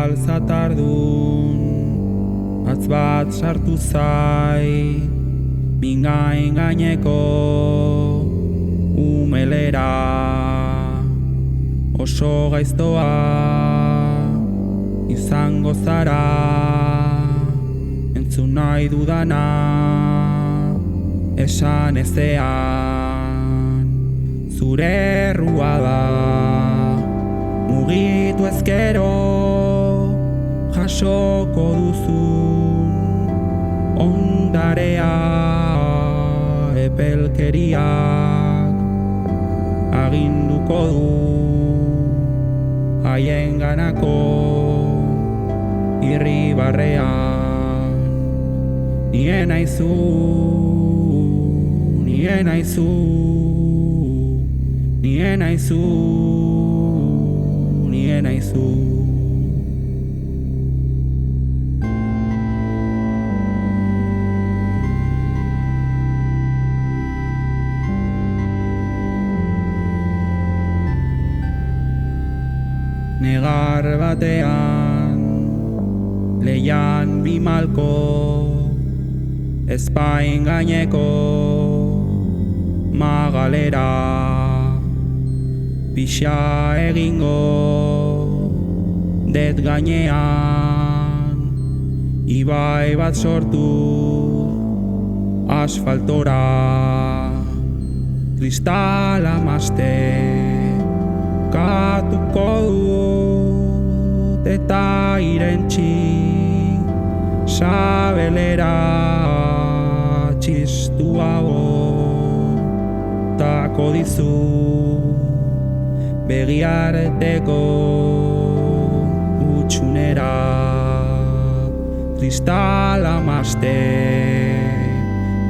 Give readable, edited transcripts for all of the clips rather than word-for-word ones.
alzatardun, atz bat sartu zai, mingain gaineko umelera, oso gaiztoa izango zara, entzun nahi dudana esan ezean, zure errua da mugitu ezkero jasoko duzun ondarea, epelkeriak aginduko du haien ganako irribarrean. Nien aizu, nien aizu, nien aizu, nien aizu. Negar batean, leian bimalko, ezpain gaineko magalera, pixa egingo det gainean, ibai bat sortu asfaltora, kristala maste katuko dut eta irentxi sabelera txistuago tako dizu begiarteko utxunera, kristala maste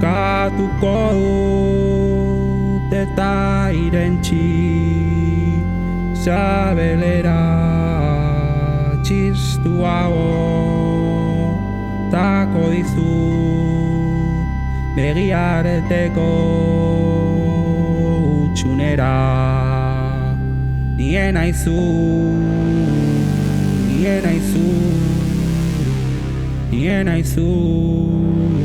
katuko dut eta irentxi sabelera txistuago tako dizu begiarteko utxunera. Nien aizu, nien aizu, nien aizu.